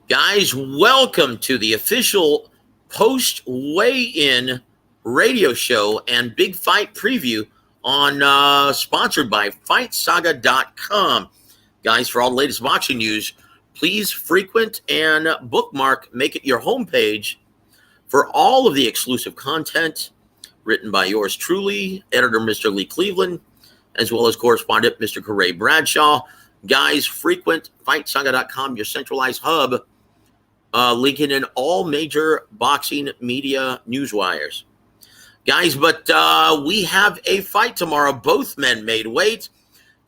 Guys, welcome to the official post-weigh-in radio show and big fight preview on sponsored by FightSaga.com. Guys, for all the latest boxing news, please frequent and bookmark, make it your homepage for all of the exclusive content written by yours truly, editor Mr. Lee Cleveland, as well as correspondent Mr. Karray Bradshaw. Guys, frequent FightSaga.com, your centralized hub, linking in all major boxing media newswires. Guys, but we have a fight tomorrow. Both men made weight.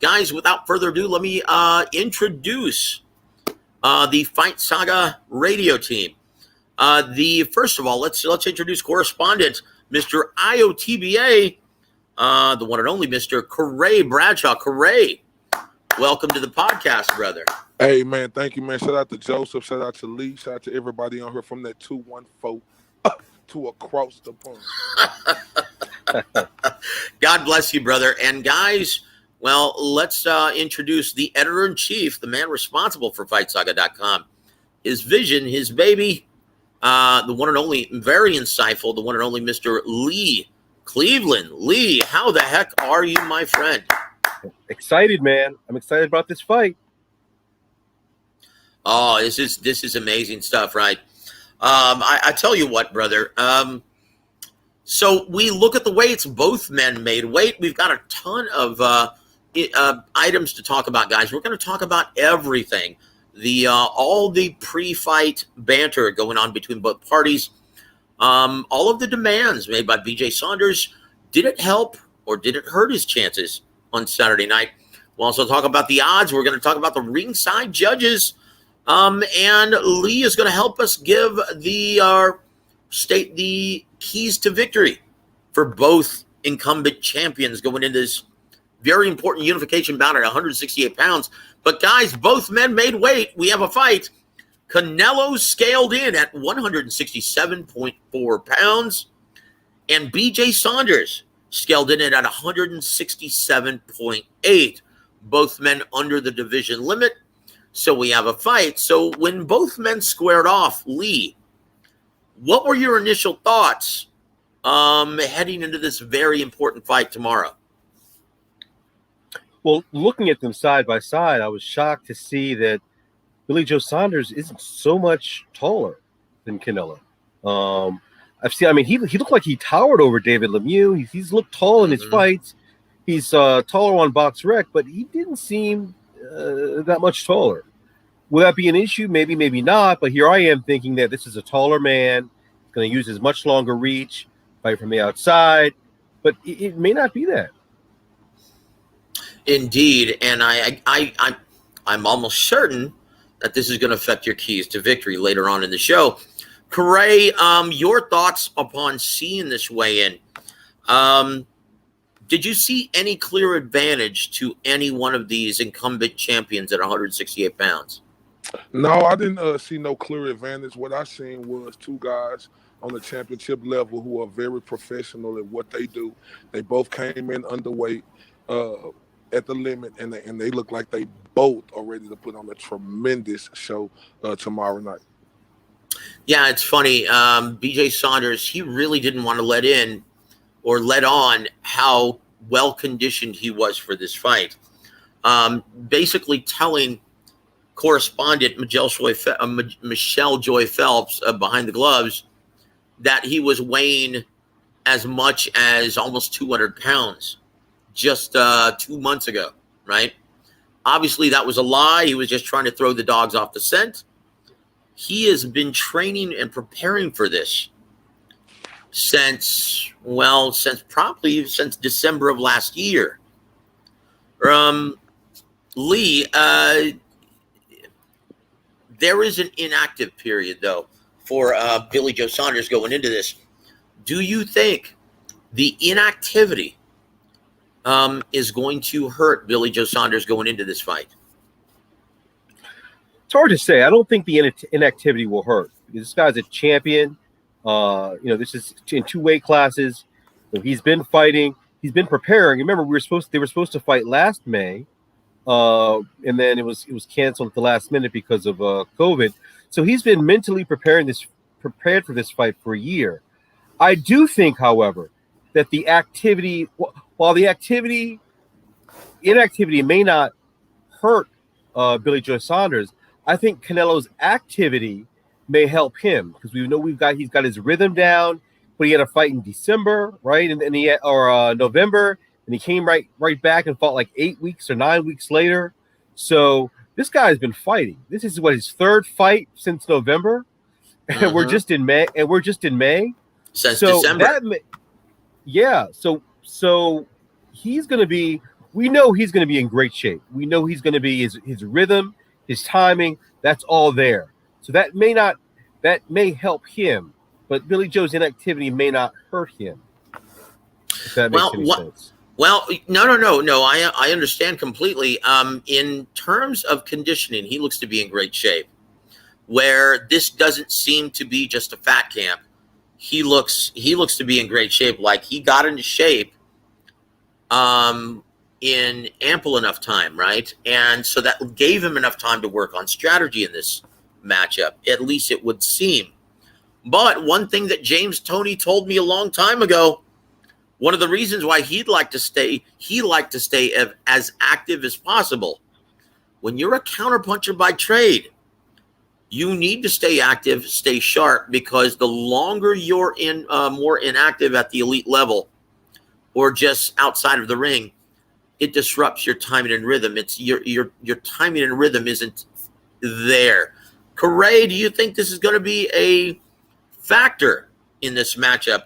Guys, without further ado, let me introduce the Fight Saga radio team. First of all, let's introduce correspondent Mr. IOTBA, the one and only Mr. Karray Bradshaw. Karray, welcome to the podcast, brother. Hey, man, thank you, man. Shout out to Joseph. Shout out to Lee. Shout out to everybody on here from that 214 up to across the pond. God bless you, brother. And guys, well, let's introduce the editor-in-chief, the man responsible for FightSaga.com. His vision, his baby, the one and only, very insightful, the one and only Mr. Lee Cleveland. Lee, how the heck are you, my friend? Excited, man. I'm excited about this fight. Oh, this is amazing stuff, right? I tell you what, brother. So we look at the weights. Both men made weight. We've got a ton of items to talk about, guys. We're going to talk about everything. All the pre-fight banter going on between both parties. All of the demands made by BJ Saunders. Did it help or did it hurt his chances on Saturday night? We'll also talk about the odds. We're going to talk about the ringside judges. And Lee is going to help us give state the keys to victory for both incumbent champions going into this very important unification bout at 168 pounds. But guys, both men made weight. We have a fight. Canelo scaled in at 167.4 pounds, and BJ Saunders scaled in at 167.8. Both men under the division limit. So we have a fight. So when both men squared off, Lee, what were your initial thoughts heading into this very important fight tomorrow? Well, looking at them side by side, I was shocked to see that Billy Joe Saunders isn't so much taller than Canelo. He looked like he towered over David Lemieux. He's looked tall in his fights. He's taller on BoxRec, but he didn't seem that much taller. Will that be an issue? Maybe, maybe not. But here I am thinking that this is a taller man. He's going to use his much longer reach, fight from the outside. But it may not be that. Indeed, and I'm almost certain that this is going to affect your keys to victory later on in the show. Karray, your thoughts upon seeing this weigh-in? Did you see any clear advantage to any one of these incumbent champions at 168 pounds? No, I didn't see no clear advantage. What I seen was two guys on the championship level who are very professional at what they do. They both came in underweight at the limit, and they look like they both are ready to put on a tremendous show tomorrow night. Yeah, it's funny. BJ Saunders, he really didn't want to let on how well-conditioned he was for this fight. Basically telling correspondent Michelle Joy Phelps behind the gloves that he was weighing as much as almost 200 pounds just 2 months ago, right? Obviously, that was a lie. He was just trying to throw the dogs off the scent. He has been training and preparing for this since December of last year. Lee, there is an inactive period, though, for Billy Joe Saunders going into this. Do you think the inactivity is going to hurt Billy Joe Saunders going into this fight? It's hard to say. I don't think the inactivity will hurt because this guy's a champion. This is in two weight classes. He's been fighting. He's been preparing. Remember, they were supposed to fight last May, and then it was canceled at the last minute because of COVID. So he's been mentally prepared for this fight for a year. I do think, however, that the activity, while the inactivity may not hurt Billy Joe Saunders, I think Canelo's activity may help him because we know he's got his rhythm down. But he had a fight in December, right, or November, and he came right back and fought like 8 weeks or 9 weeks later. So this guy's been fighting. This is his third fight since November, and we're just in May. Since December. So he's going to be. We know he's going to be in great shape. We know he's going to be his rhythm, his timing. That's all there. So that may help him, but Billy Joe's inactivity may not hurt him. If that makes any sense. Well, no. I understand completely. In terms of conditioning, he looks to be in great shape. Where this doesn't seem to be just a fat camp, he looks to be in great shape. Like he got into shape, in ample enough time, right? And so that gave him enough time to work on strategy in this matchup. At least it would seem. But one thing that James Toney told me a long time ago, one of the reasons why he liked to stay as active as possible. When you're a counterpuncher by trade, you need to stay active, stay sharp, because the longer you're more inactive at the elite level or just outside of the ring, it disrupts your timing and rhythm. It's your timing and rhythm isn't there. Karray, do you think this is going to be a factor in this matchup?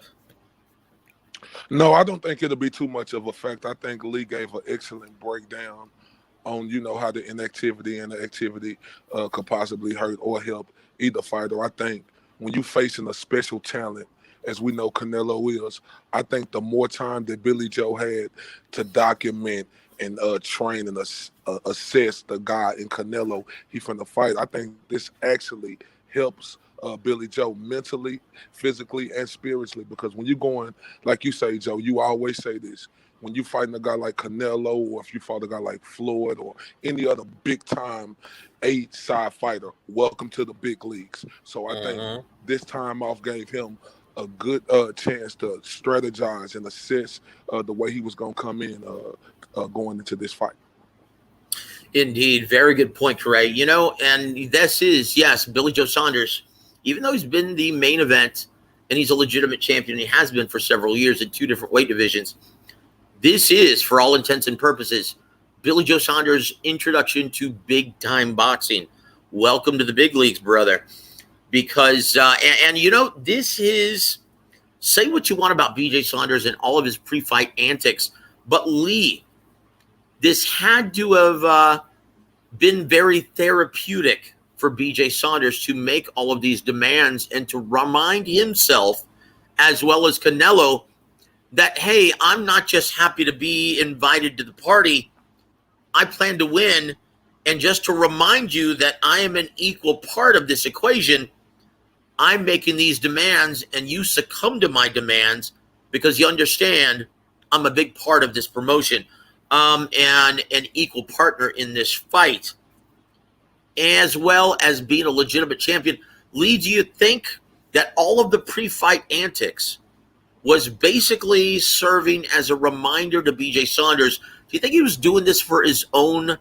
No, I don't think it'll be too much of a factor. I think Lee gave an excellent breakdown on, how the inactivity and the activity could possibly hurt or help either fighter. I think when you're facing a special talent, as we know Canelo is, I think the more time that Billy Joe had to document and train and assess the guy in Canelo, he finna fight. I think this actually helps Billy Joe mentally, physically, and spiritually, because when you're going, like you say, Joe, you always say this, when you fighting a guy like Canelo, or if you fought a guy like Floyd or any other big-time side fighter, welcome to the big leagues. So I think this time off gave him a good chance to strategize and assess the way he was going to come in going into this fight. Indeed. Very good point, Karray. And this is, yes, Billy Joe Saunders, even though he's been the main event and he's a legitimate champion, he has been for several years in two different weight divisions, this is, for all intents and purposes, Billy Joe Saunders' introduction to big-time boxing. Welcome to the big leagues, brother. Because, this is, say what you want about BJ Saunders and all of his pre-fight antics, but Lee, this had to have been very therapeutic for BJ Saunders to make all of these demands and to remind himself, as well as Canelo, that, hey, I'm not just happy to be invited to the party. I plan to win. And just to remind you that I am an equal part of this equation, I'm making these demands and you succumb to my demands because you understand I'm a big part of this promotion and an equal partner in this fight, as well as being a legitimate champion. Lee, do you think that all of the pre-fight antics was basically serving as a reminder to BJ Saunders? Do you think he was doing this for his own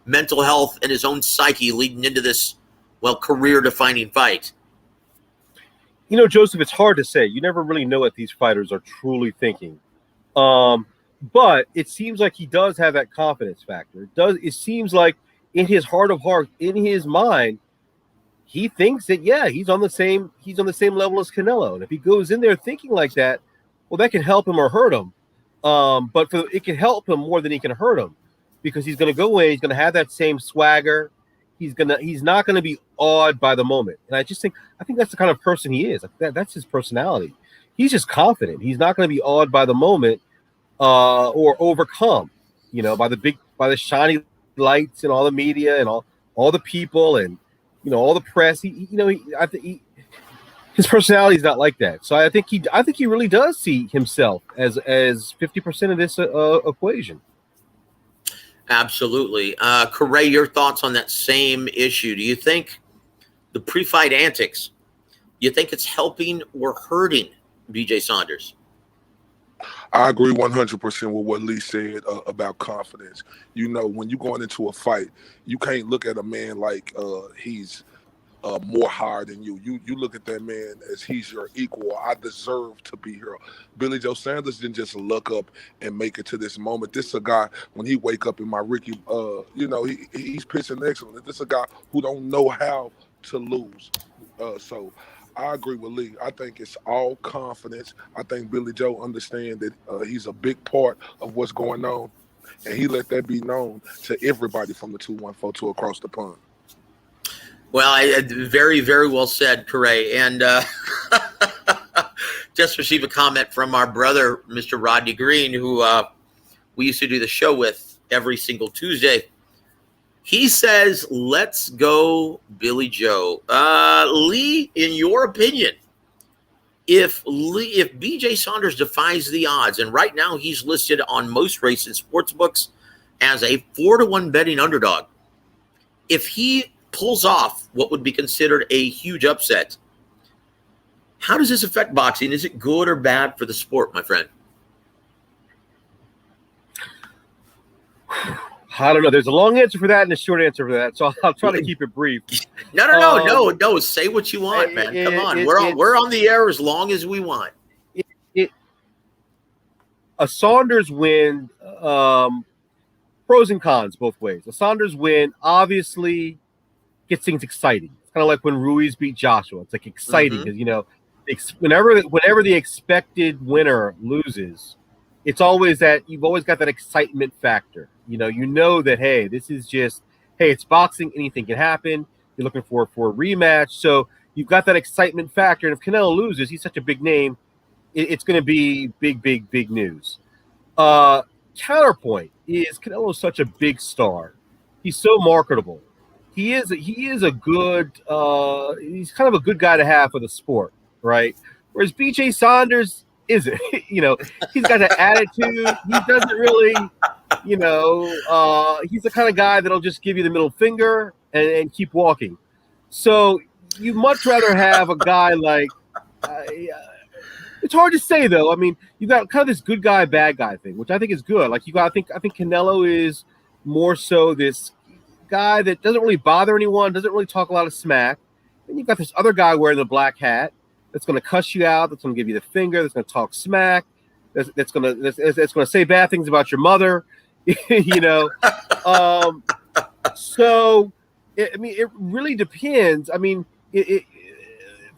mental health and his own psyche leading into this, career-defining fight? Joseph, it's hard to say. You never really know what these fighters are truly thinking. But it seems like he does have that confidence factor. It seems like in his heart of hearts, in his mind, he thinks that, he's on the same level as Canelo. And if he goes in there thinking like that, well, that can help him or hurt him. But it can help him more than he can hurt him, because he's going to go in, he's going to have that same swagger. He's not going to be awed by the moment. And I think that's the kind of person he is. That's his personality. He's just confident. He's not going to be awed by the moment or overcome, by the shiny lights and all the media and all the people and, all the press. His personality is not like that. So I think he really does see himself as 50% of this equation. Absolutely. Karray, your thoughts on that same issue? Do you think the pre-fight antics, you think it's helping or hurting BJ Saunders? I agree 100% with what Lee said about confidence. You know, when you're going into a fight, you can't look at a man like he's more higher than you. You look at that man as he's your equal. I deserve to be here. Billy Joe Saunders didn't just look up and make it to this moment. This is a guy, when he wake up in my Ricky, he's pitching excellent. This is a guy who don't know how to lose. So I agree with Lee. I think it's all confidence. I think Billy Joe understands that he's a big part of what's going on, and he let that be known to everybody from the 214 to across the pond. Well, very, very well said, Karray. And just received a comment from our brother, Mr. Rodney Green, who we used to do the show with every single Tuesday. He says, let's go, Billy Joe. Lee, in your opinion, if BJ Saunders defies the odds, and right now he's listed on most race and sports books as a 4-1 betting underdog, if he pulls off what would be considered a huge upset, how does this affect boxing? Is it good or bad for the sport, my friend? I don't know. There's a long answer for that and a short answer for that, so I'll try to keep it brief. No. Say what you want, man. Come on. We're on the air as long as we want. A Saunders win, pros and cons both ways. A Saunders win obviously gets things exciting. It's kind of like when Ruiz beat Joshua. It's like exciting because whenever the expected winner loses, it's always that you've always got that excitement factor. You know that this is just it's boxing. Anything can happen. You're looking for a rematch, so you've got that excitement factor. And if Canelo loses, he's such a big name. It's going to be big news. Counterpoint is Canelo's such a big star. He's so marketable. He is a good. He's kind of a good guy to have for the sport, right? Whereas BJ Saunders isn't. He's got an attitude. He doesn't really. He's the kind of guy that'll just give you the middle finger and keep walking. So you much rather have a guy like. It's hard to say though. I mean, you got kind of this good guy, bad guy thing, which I think is good. Like I think Canelo is more so this guy that doesn't really bother anyone, doesn't really talk a lot of smack. And you've got this other guy wearing the black hat that's going to cuss you out, that's going to give you the finger, that's going to talk smack, that's going to say bad things about your mother. So it really depends. I mean,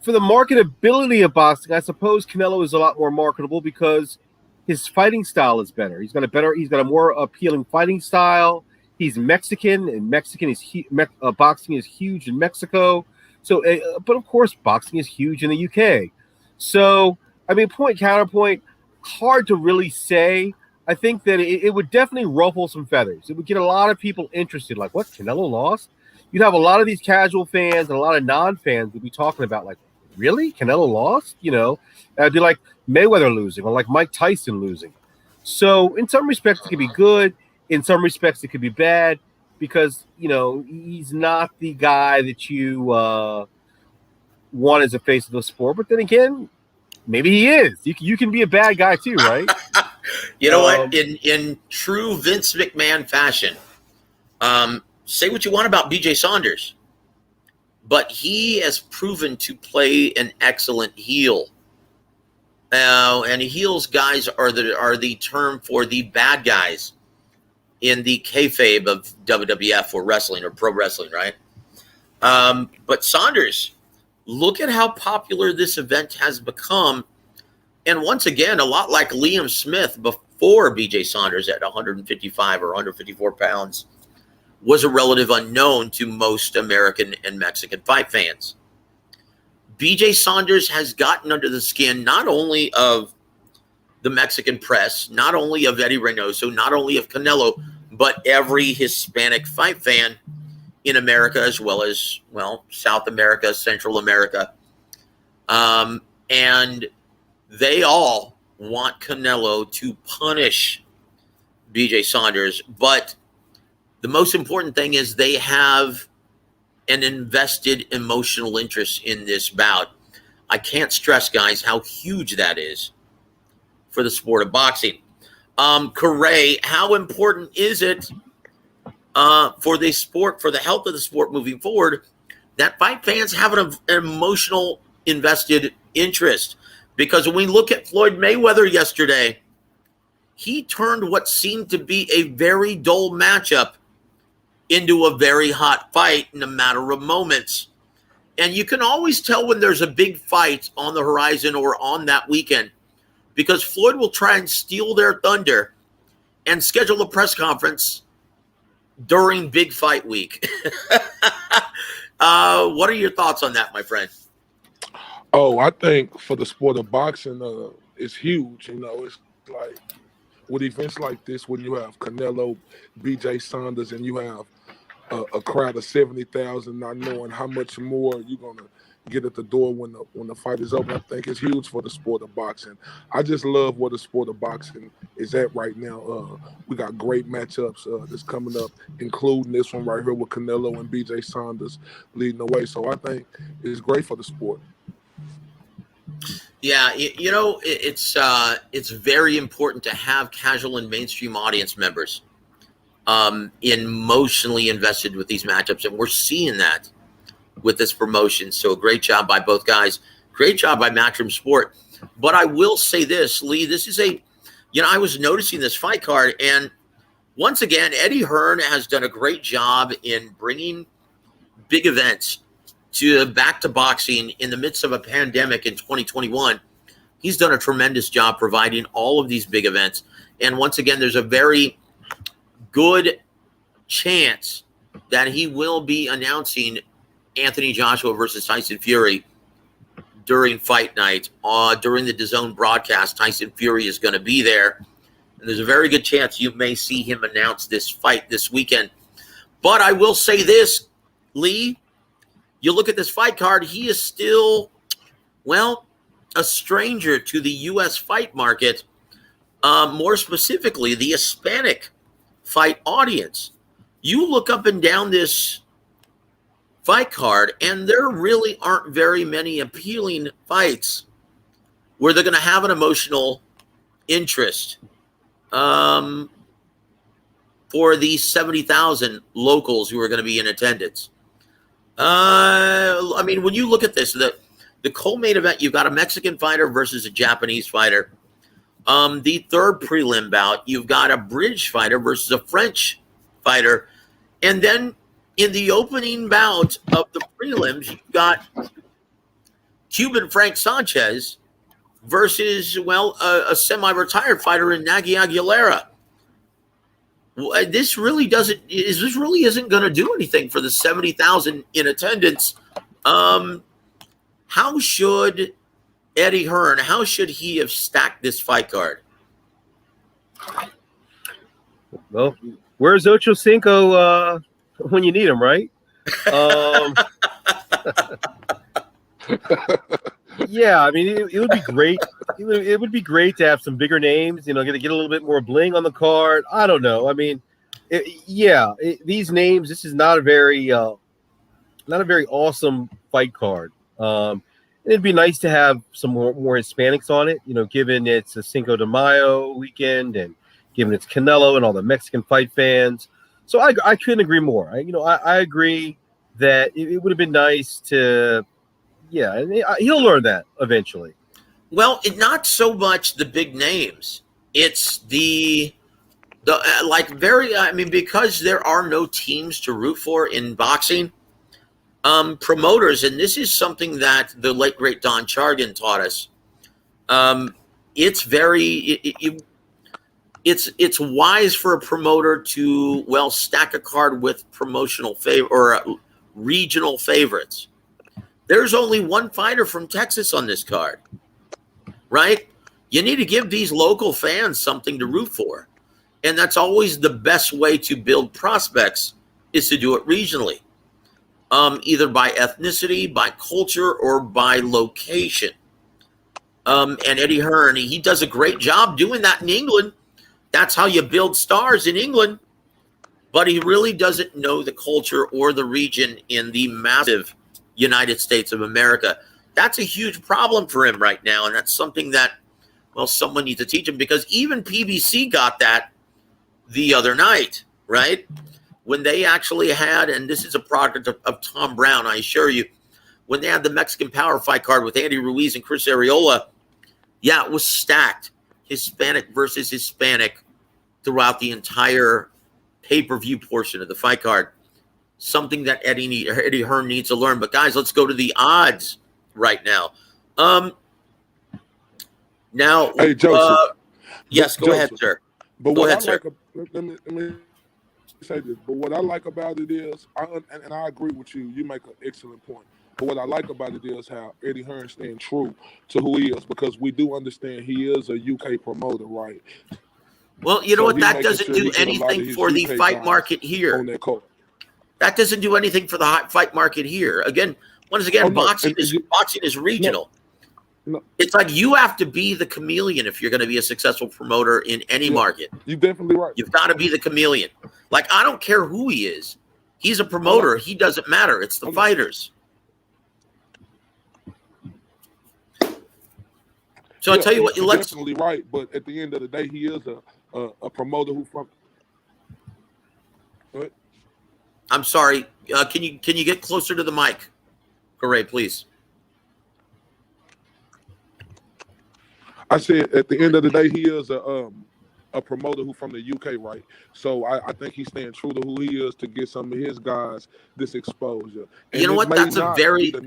for the marketability of boxing, I suppose Canelo is a lot more marketable because his fighting style is better. He's got a more appealing fighting style. He's Mexican, and boxing is huge in Mexico. So, but of course, boxing is huge in the UK. So, I mean, counterpoint, hard to really say. I think that it would definitely ruffle some feathers. It would get a lot of people interested. Like, what, Canelo lost? You'd have a lot of these casual fans and a lot of non-fans would be talking about, like, really? Canelo lost? It'd be like Mayweather losing or like Mike Tyson losing. So in some respects, it could be good. In some respects, it could be bad because, he's not the guy that you want as a face of the sport. But then again, maybe he is. You can be a bad guy too, right? You know what? In true Vince McMahon fashion, say what you want about BJ Saunders, but he has proven to play an excellent heel. And heels guys are the term for the bad guys in the kayfabe of WWF or wrestling or pro wrestling, right? But Saunders, look at how popular this event has become. And once again, a lot like Liam Smith before BJ Saunders at 155 or 154 pounds was a relative unknown to most American and Mexican fight fans. BJ Saunders has gotten under the skin not only of the Mexican press, not only of Eddie Reynoso, not only of Canelo, but every Hispanic fight fan in America as well as, South America, Central America. And they all want Canelo to punish BJ Saunders. But The most important thing is they have an invested emotional interest in this bout. I can't stress, guys, how huge that is for the sport of boxing. Karray, how important is it for the sport, for the health of the sport moving forward, that fight fans have an emotional invested interest? Because when we look at Floyd Mayweather yesterday, he turned what seemed to be a very dull matchup into a very hot fight in a matter of moments. And you can always tell when there's a big fight on the horizon or on that weekend, because Floyd will try and steal their thunder and schedule a press conference during big fight week. What are your thoughts on that, my friend? Oh, I think for the sport of boxing, it's huge. It's like with events like this, when you have Canelo, BJ Saunders, and you have a crowd of 70,000, not knowing how much more you're gonna get at the door when the fight is over. I think it's huge for the sport of boxing. I just love where the sport of boxing is at right now. We got great matchups that's coming up, including this one right here with Canelo and BJ Saunders leading the way. So I think it's great for the sport. Yeah, it's very important to have casual and mainstream audience members emotionally invested with these matchups, and we're seeing that with this promotion. So great job by both guys. Great job by Matchroom Sport. But I will say this, Lee, this is I was noticing this fight card, and once again, Eddie Hearn has done a great job in bringing big events back to boxing in the midst of a pandemic in 2021. He's done a tremendous job providing all of these big events. And once again, there's a very good chance that he will be announcing Anthony Joshua versus Tyson Fury during fight night. During the DAZN broadcast, Tyson Fury is going to be there. And there's a very good chance you may see him announce this fight this weekend. But I will say this, Lee, you look at this fight card, he is still, a stranger to the U.S. fight market, more specifically, the Hispanic fight audience. You look up and down this fight card, and there really aren't very many appealing fights where they're going to have an emotional interest for these 70,000 locals who are going to be in attendance. When you look at this, the co-main event, you've got a Mexican fighter versus a Japanese fighter. The third prelim bout, you've got a British fighter versus a French fighter. And then in the opening bout of the prelims, you've got Cuban Frank Sanchez versus, a semi-retired fighter in Nagy Aguilera. This really isn't going to do anything for the 70,000 in attendance. How should Eddie Hearn, how should he have stacked this fight card? Well, where's Ocho Cinco when you need him, right? Yeah, it would be great. It would be great to have some bigger names, get a little bit more bling on the card. I don't know. These names, this is not a very awesome fight card. It'd be nice to have some more Hispanics on it, given it's a Cinco de Mayo weekend and given it's Canelo and all the Mexican fight fans. So I couldn't agree more. I agree that it would have been nice to, and he'll learn that eventually. Well, not so much the big names. It's because there are no teams to root for in boxing. Promoters, and this is something that the late great Don Chargan taught us. It's wise for a promoter to stack a card with promotional favor or regional favorites. There's only one fighter from Texas on this card, right? You need to give these local fans something to root for, and that's always the best way to build prospects is to do it regionally. Either by ethnicity, by culture, or by location. And Eddie Hearn, he does a great job doing that in England. That's how you build stars in England. but he really doesn't know the culture or the region in the massive United States of America. That's a huge problem for him right now, and that's something that, well, someone needs to teach him, because even PBC got that the other night, right? When they actually had, and this is a product of Tom Brown, I assure you, when they had the Mexican Power fight card with Andy Ruiz and Chris Arreola, yeah, it was stacked. Hispanic versus Hispanic throughout the entire pay-per-view portion of the fight card. Something that Eddie Hearn needs to learn. But guys, let's go to the odds right now. Now, hey, Joseph. yes, go ahead, sir. But go what ahead, I sir. like, let me say this. But what I like about it is, and I agree with you. You make an excellent point. But what I like about it is how Eddie Hearn staying true to who he is, because we do understand he is a UK promoter, right? Well, you know what? That doesn't do anything for the fight market here. On that card. That doesn't do anything for the fight market here. Once again, boxing is regional. No. It's like you have to be the chameleon if you're going to be a successful promoter in any market. You're definitely right. You've got to be the chameleon. Like, I don't care who he is. He's a promoter. He doesn't matter. It's the fighters. So I tell you what, you're definitely right. But at the end of the day, he is a promoter who from. What? I'm sorry. Can you get closer to the mic, Karray, please? I said at the end of the day, he is a promoter who from the UK, right? So I think he's staying true to who he is to get some of his guys this exposure. And you know what? That's a very good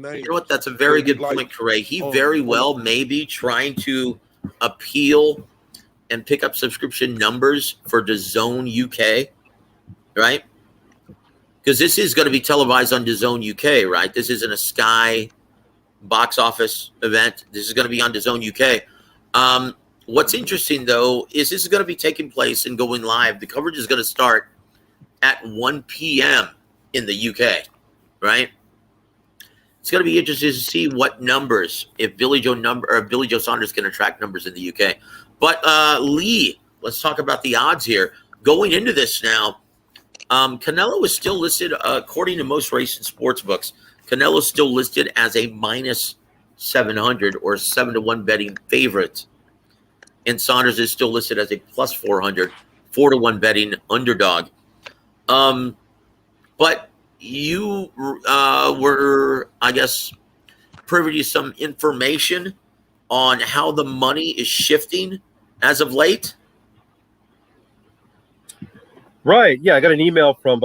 like, point, Karray. He very well may be trying to appeal and pick up subscription numbers for DAZN UK, right? Because this is going to be televised on DAZN UK, right? This isn't a Sky box office event. This is going to be on DAZN UK. What's interesting, though, is this is going to be taking place and going live. The coverage is going to start at 1 p.m. in the UK, right? It's going to be interesting to see what numbers, if Billy Joe Saunders can attract numbers in the UK. But Lee, let's talk about the odds here. Going into this now, Canelo is still listed, according to most racing sports books, Canelo is still listed as a minus 700 or 7-1 betting favorite. And Saunders is still listed as a plus 400, 4-1 betting underdog. But you were, I guess, privy to some information on how the money is shifting as of late. Right. Yeah, I got an email from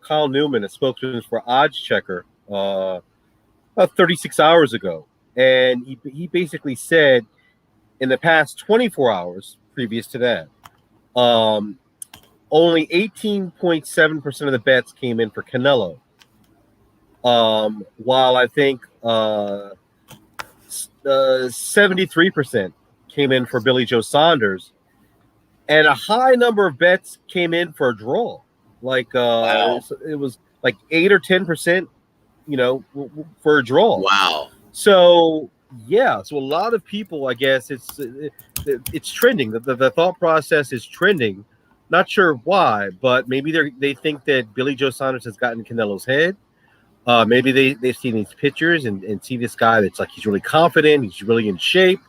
Kyle Newman, a spokesman for Odds Checker, about 36 hours ago. And he basically said in the past 24 hours previous to that, only 18.7% of the bets came in for Canelo. While I think 73% came in for Billy Joe Saunders. And a high number of bets came in for a draw. Like Wow. It was like 8 or 10%, for a draw. Wow. So yeah, so a lot of people, I guess, it's trending. The thought process is trending. Not sure why, but maybe they think that Billy Joe Saunders has gotten Canelo's head. Maybe they've seen these pictures and see this guy that's like he's really confident, he's really in shape.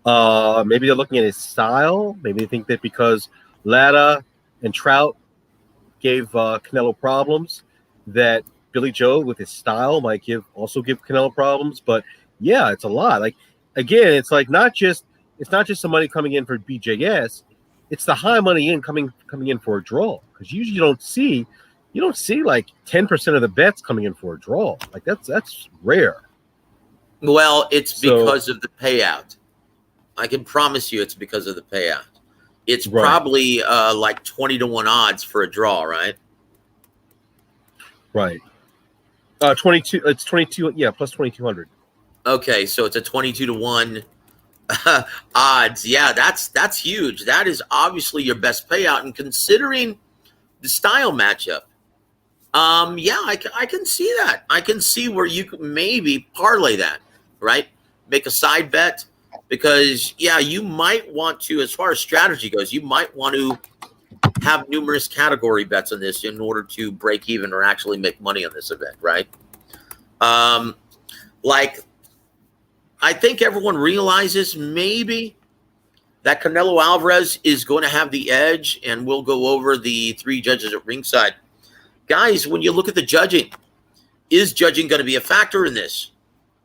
Maybe they're looking at his style. Maybe they think that because Lara and Trout gave Canelo problems, that Billy Joe with his style might give Canelo problems. But yeah, it's a lot. Like again, it's like not just the money coming in for BJS, it's the high money coming in for a draw. Because usually you don't see like 10% of the bets coming in for a draw. Like that's rare. Well, it's because of the payout. I can promise you it's because of the payout. It's probably like 20-1 odds for a draw, right? Right. 22. It's 22. Yeah, plus 2,200. Okay, so it's a 22-1 odds. Yeah, that's huge. That is obviously your best payout, and considering the style matchup, yeah, I can see that. I can see where you could maybe parlay that, right? Make a side bet. Because, yeah, you might want to, as far as strategy goes, you might want to have numerous category bets on this in order to break even or actually make money on this event, right? Like, I think everyone realizes maybe that Canelo Alvarez is going to have the edge, and we'll go over the 3 judges at ringside. Guys, when you look at the judging, is judging going to be a factor in this?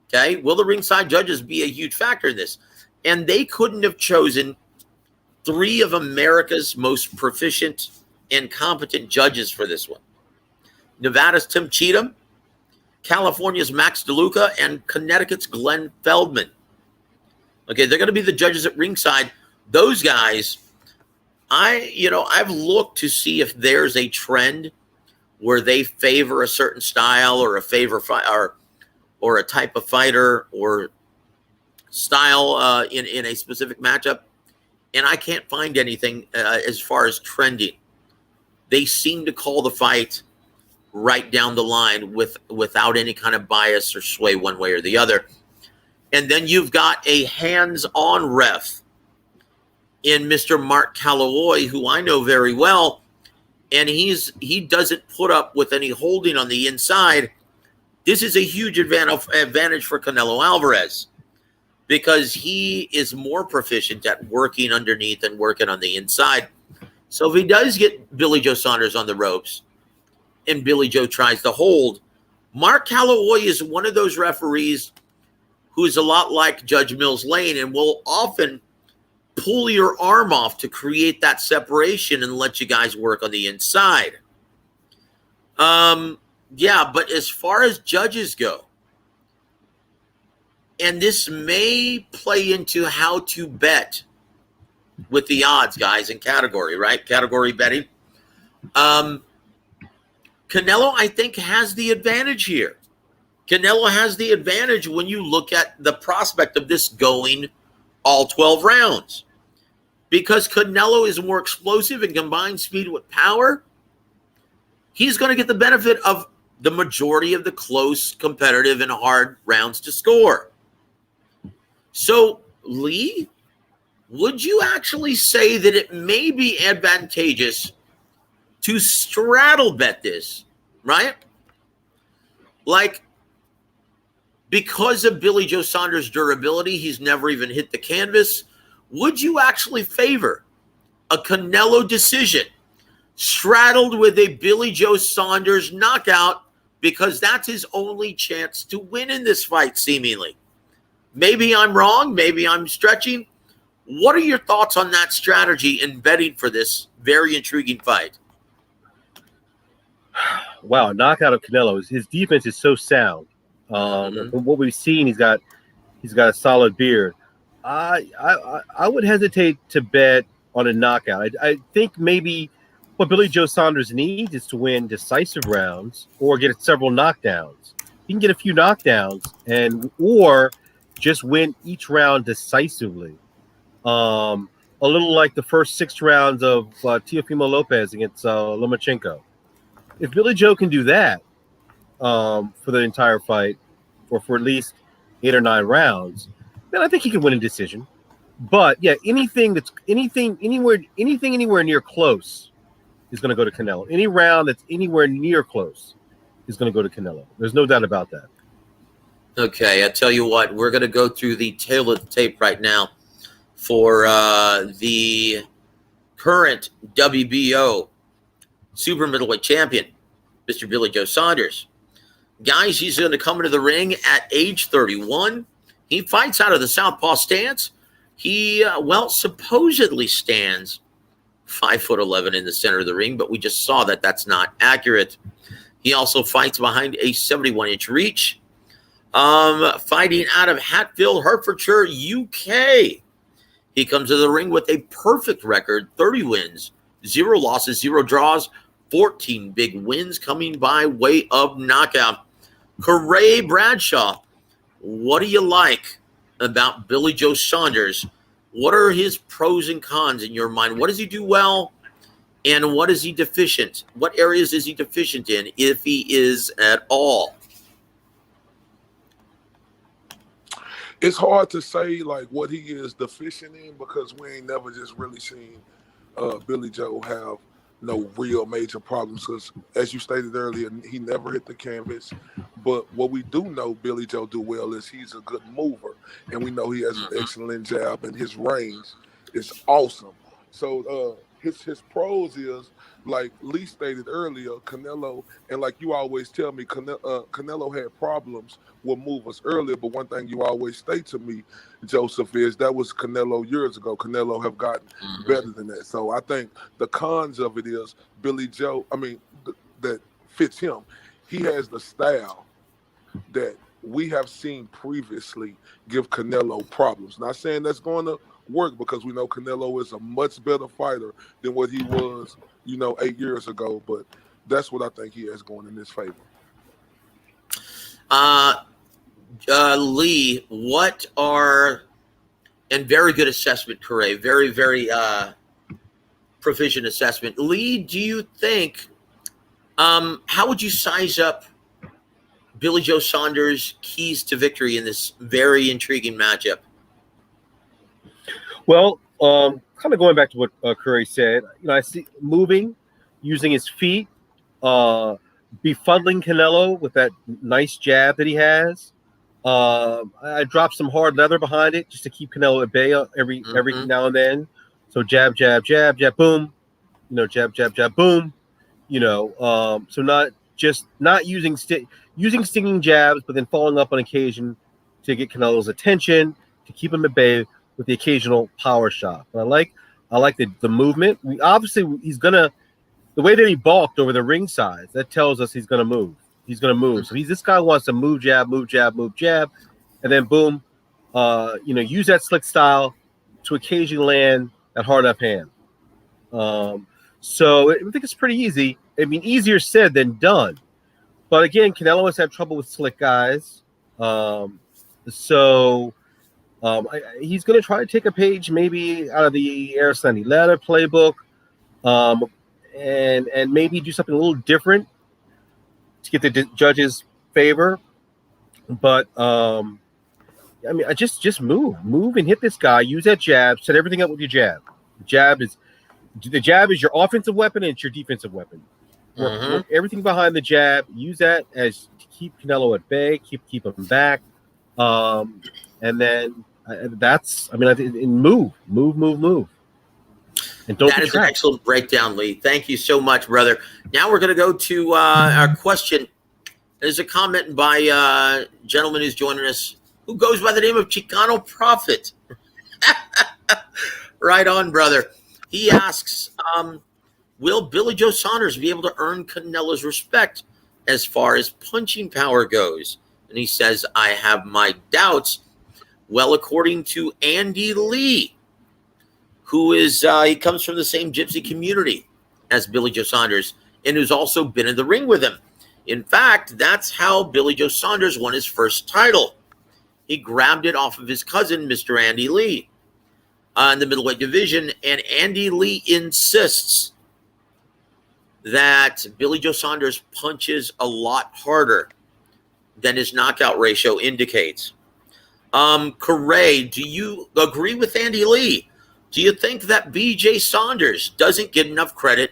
Okay, will the ringside judges be a huge factor in this? And they couldn't have chosen 3 of America's most proficient and competent judges for this one. Nevada's Tim Cheatham, California's Max DeLuca, and Connecticut's Glenn Feldman. Okay, they're going to be the judges at ringside. Those guys, I've looked to see if there's a trend where they favor a certain style or a or a type of fighter or style in a specific matchup, and I can't find anything as far as trending. They seem to call the fight right down the line without any kind of bias or sway one way or the other. And then you've got a hands-on ref in Mr. Mark Calloway, who I know very well, and he doesn't put up with any holding on the inside. This is a huge advantage for Canelo Alvarez because he is more proficient at working underneath and working on the inside. So if he does get Billy Joe Saunders on the ropes and Billy Joe tries to hold, Mark Calloway is one of those referees who's a lot like Judge Mills Lane and will often pull your arm off to create that separation and let you guys work on the inside. Yeah, but as far as judges go, and this may play into how to bet with the odds, guys, in category, right? Category betting. Canelo, I think, has the advantage here. Canelo has the advantage when you look at the prospect of this going all 12 rounds. Because Canelo is more explosive and combines speed with power, he's going to get the benefit of the majority of the close, competitive, and hard rounds to score. So, Lee, would you actually say that it may be advantageous to straddle bet this, right? Like, because of Billy Joe Saunders' durability, he's never even hit the canvas. Would you actually favor a Canelo decision straddled with a Billy Joe Saunders knockout because that's his only chance to win in this fight, seemingly? Maybe I'm wrong. Maybe I'm stretching. What are your thoughts on that strategy in betting for this very intriguing fight? Wow, knockout of Canelo. His defense is so sound. From what we've seen, he's got a solid beard. I would hesitate to bet on a knockout. I think maybe what Billy Joe Saunders needs is to win decisive rounds or get several knockdowns. He can get a few knockdowns or just win each round decisively. A little like the first 6 rounds of Teofimo Lopez against Lomachenko. If Billy Joe can do that for the entire fight, or for at least 8 or 9 rounds, then I think he can win a decision. But yeah, anything anywhere near close is going to go to Canelo. Any round that's anywhere near close is going to go to Canelo. There's no doubt about that. Okay, I tell you what, we're going to go through the tail of the tape right now for the current WBO super middleweight champion, Mr. Billy Joe Saunders. Guys, he's going to come into the ring at age 31. He fights out of the southpaw stance. He, supposedly stands 5'11" in the center of the ring, but we just saw that that's not accurate. He also fights behind a 71-inch reach. Fighting out of Hatfield, Hertfordshire, UK. He comes to the ring with a perfect record, 30 wins, 0 losses, 0 draws, 14 big wins coming by way of knockout. Karray Bradshaw, what do you like about Billy Joe Saunders? What are his pros and cons in your mind? What does he do well, and what is he deficient? What areas is he deficient in, if he is at all? It's hard to say like what he is deficient in because we ain't never just really seen Billy Joe have no real major problems because, as you stated earlier, he never hit the canvas. But what we do know Billy Joe do well is he's a good mover, and we know he has an Mhm. excellent jab, and his range is awesome. So his pros is, like Lee stated earlier, Canelo, and like you always tell me, Canelo had problems with movers earlier. But one thing you always state to me, Joseph, is that was Canelo years ago. Canelo have gotten better than that. So I think the cons of it is Billy Joe. I mean, that fits him. He has the style that we have seen previously give Canelo problems. Not saying that's going to work because we know Canelo is a much better fighter than what he was, 8 years ago. But that's what I think he has going in his favor. Lee, what are, and very good assessment, Karray, very, very proficient assessment. Lee, do you think, how would you size up Billy Joe Saunders' keys to victory in this very intriguing matchup? Well, kind of going back to what Curry said, I see moving, using his feet, befuddling Canelo with that nice jab that he has. I dropped some hard leather behind it just to keep Canelo at bay every now and then. So jab, jab, jab, jab, boom. Jab, jab, jab, boom. So not using stinging jabs, but then following up on occasion to get Canelo's attention, to keep him at bay with the occasional power shot. But I like the movement. Obviously he's gonna, the way that he balked over the ringside, that tells us he's gonna move. He's gonna move. So this guy wants to move jab, move jab, move jab, and then boom, use that slick style to occasionally land that hard up hand. So I think it's pretty easy. I mean, easier said than done. But again, Canelo has had trouble with slick guys. He's going to try to take a page maybe out of the Aristotle Ladder playbook, and maybe do something a little different to get the judges' favor. But I mean, I just move and hit this guy. Use that jab. Set everything up with your jab. The jab is your offensive weapon and it's your defensive weapon. Work everything behind the jab. Use that as to keep Canelo at bay, keep him back, and then move, and don't. That is an excellent breakdown, Lee. Thank you so much, brother. Now we're going to go to our question. There's a comment by a gentleman who's joining us who goes by the name of Chicano Prophet. Right on, brother. He asks, will Billy Joe Saunders be able to earn Canelo's respect as far as punching power goes? And he says, I have my doubts. Well, according to Andy Lee, who is, he comes from the same gypsy community as Billy Joe Saunders and who's also been in the ring with him. In fact, that's how Billy Joe Saunders won his first title. He grabbed it off of his cousin, Mr. Andy Lee, in the middleweight division. And Andy Lee insists that Billy Joe Saunders punches a lot harder than his knockout ratio indicates. Karray, do you agree with Andy Lee? Do you think that BJ Saunders doesn't get enough credit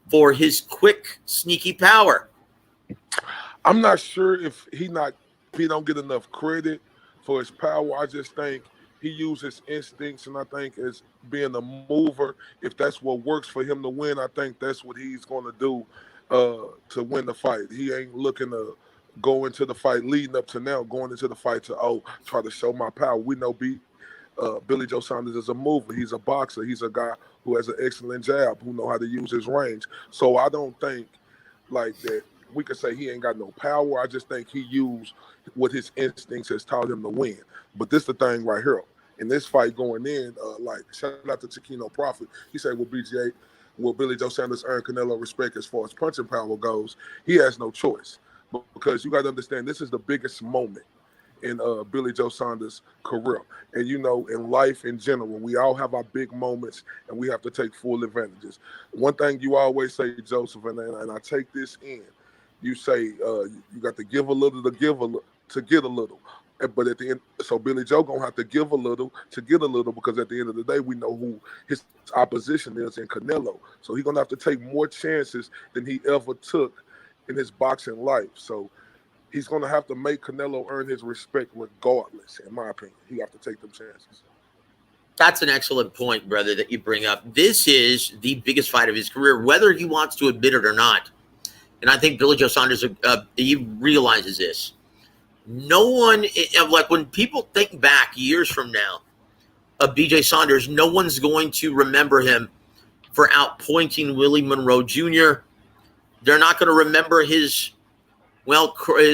for his quick, sneaky power? I'm not sure if he don't get enough credit for his power. I just think he uses instincts, and I think as being a mover, if that's what works for him to win, I think that's what he's going to do to win the fight. He ain't looking to go into the fight leading up to now, going into the fight to try to show my power. We know Billy Joe Saunders is a mover. He's a boxer. He's a guy who has an excellent jab, who know how to use his range. So I don't think like that we could say he ain't got no power. I just think he used what his instincts has taught him to win. But this the thing right here. In this fight going in, shout out to Chicano Prophet. He said, will Billy Joe Saunders earn Canelo respect as far as punching power goes? He has no choice. Because you got to understand, this is the biggest moment in Billy Joe Saunders' career. And, in life in general, we all have our big moments, and we have to take full advantages. One thing you always say, Joseph, and I take this in, you say you got to give a little to get a little. But at the end, so Billy Joe gonna have to give a little to get a little, because at the end of the day, we know who his opposition is in Canelo. So he's gonna have to take more chances than he ever took in his boxing life. So he's gonna have to make Canelo earn his respect regardless. In my opinion, he have to take them chances. That's an excellent point, brother, that you bring up. This is the biggest fight of his career, whether he wants to admit it or not. And I think Billy Joe Saunders, he realizes this. No one, like when people think back years from now of BJ Saunders, no one's going to remember him for outpointing Willie Monroe Jr. They're not going to remember his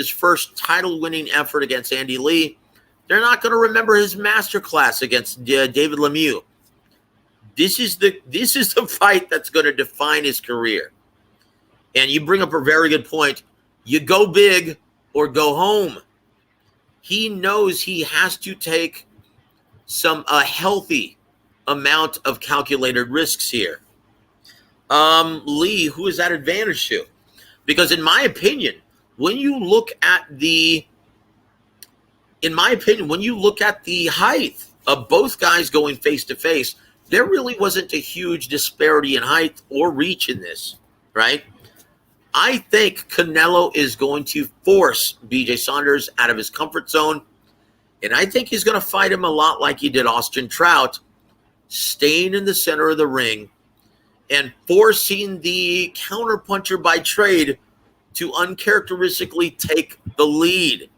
first title-winning effort against Andy Lee. They're not going to remember his masterclass against David Lemieux. This is the fight that's going to define his career. And you bring up a very good point. You go big or go home. He knows he has to take a healthy amount of calculated risks here. Lee, who is that advantage to? Because in my opinion, when you look at the height of both guys going face to face, there really wasn't a huge disparity in height or reach in this, right? I think Canelo is going to force BJ Saunders out of his comfort zone, and I think he's going to fight him a lot like he did Austin Trout, staying in the center of the ring and forcing the counterpuncher by trade to uncharacteristically take the lead,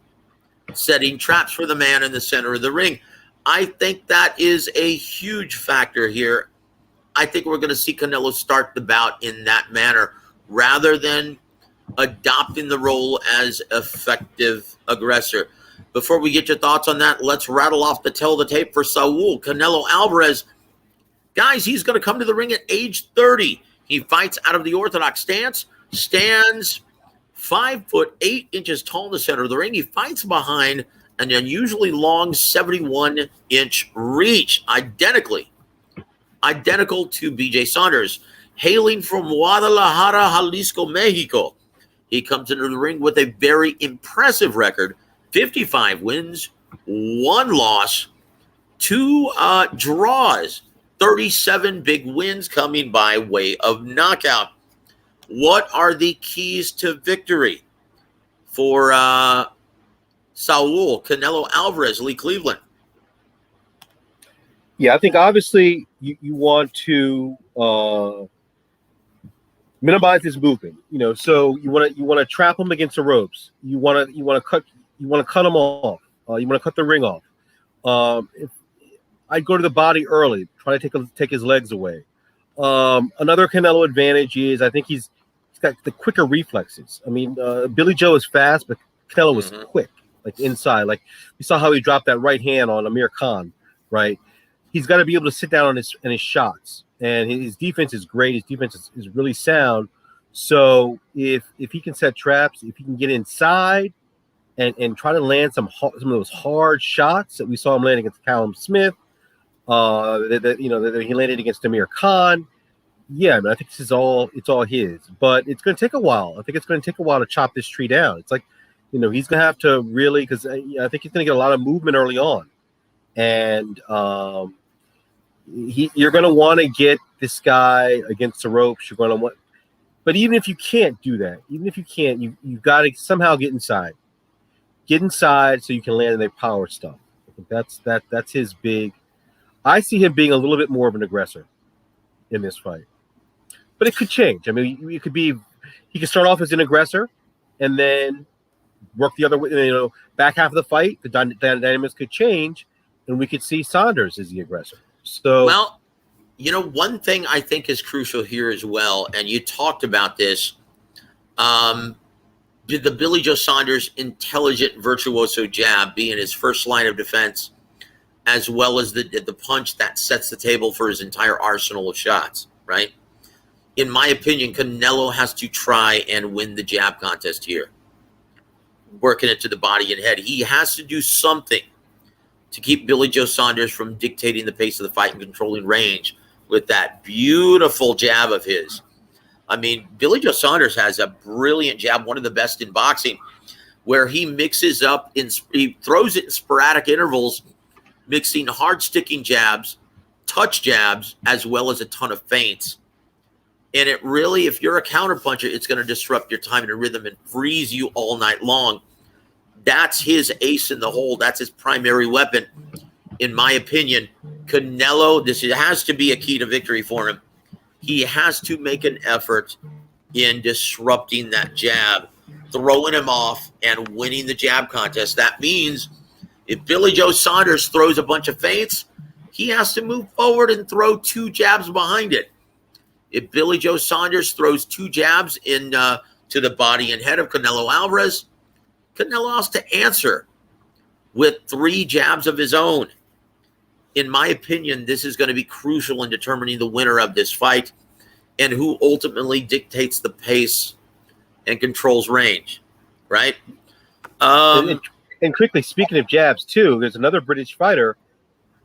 setting traps for the man in the center of the ring. I think that is a huge factor here. I think we're going to see Canelo start the bout in that manner rather than adopting the role as effective aggressor. Before we get your thoughts on that, let's rattle off the tell the tape for Saul Canelo Alvarez. Guys, he's going to come to the ring at age 30. He fights out of the orthodox stance, stands 5'8" tall in the center of the ring. He fights behind an unusually long 71-inch reach, identical to BJ Saunders. Hailing from Guadalajara, Jalisco, Mexico, he comes into the ring with a very impressive record: 55 wins, 1 loss, 2 draws, 37 big wins coming by way of knockout. What are the keys to victory for Saul Canelo Alvarez, Lee Cleveland? Yeah, I think obviously you want to minimize his movement. So you want to trap him against the ropes. You want to cut him off. You want to cut the ring off. If I'd go to the body early, try to take his legs away. Another Canelo advantage is I think he's got the quicker reflexes. I mean, Billy Joe is fast, but Canelo was quick, like inside. Like we saw how he dropped that right hand on Amir Khan, right? He's got to be able to sit down on his shots, and his defense is great. His defense is really sound. So if he can set traps, if he can get inside and try to land some of those hard shots that we saw him land against Callum Smith, that he landed against Amir Khan. Yeah, I mean, I think it's all his, but it's going to take a while. I think it's going to take a while to chop this tree down. It's like, he's going to have to really, because I think he's going to get a lot of movement early on, and you're going to want to get this guy against the ropes. You're going to want, but even if you can't do that, you've got to somehow get inside so you can land in their power stuff. I think that's his big. I see him being a little bit more of an aggressor in this fight, but it could change. I mean, he could start off as an aggressor and then work the other way. Back half of the fight, the dynamics could change, and we could see Saunders as the aggressor. So, well, one thing I think is crucial here as well, and you talked about this, the Billy Joe Saunders intelligent virtuoso jab being his first line of defense, as well as the punch that sets the table for his entire arsenal of shots, right? In my opinion, Canelo has to try and win the jab contest here, working it to the body and head. He has to do something to keep Billy Joe Saunders from dictating the pace of the fight and controlling range with that beautiful jab of his. I mean, Billy Joe Saunders has a brilliant jab, one of the best in boxing. where he mixes up he throws it in sporadic intervals, mixing hard sticking jabs, touch jabs, as well as a ton of feints. And it really, if you're a counterpuncher, it's going to disrupt your time and rhythm and freeze you all night long. That's his ace in the hole. That's his primary weapon, in my opinion. Canelo, this has to be a key to victory for him. He has to make an effort in disrupting that jab, throwing him off, and winning the jab contest. That means if Billy Joe Saunders throws a bunch of feints, he has to move forward and throw 2 jabs behind it. If Billy Joe Saunders throws 2 jabs in to the body and head of Canelo Alvarez, Canelo has to answer with 3 jabs of his own. In my opinion, this is going to be crucial in determining the winner of this fight and who ultimately dictates the pace and controls range, right? And quickly, speaking of jabs, too, there's another British fighter,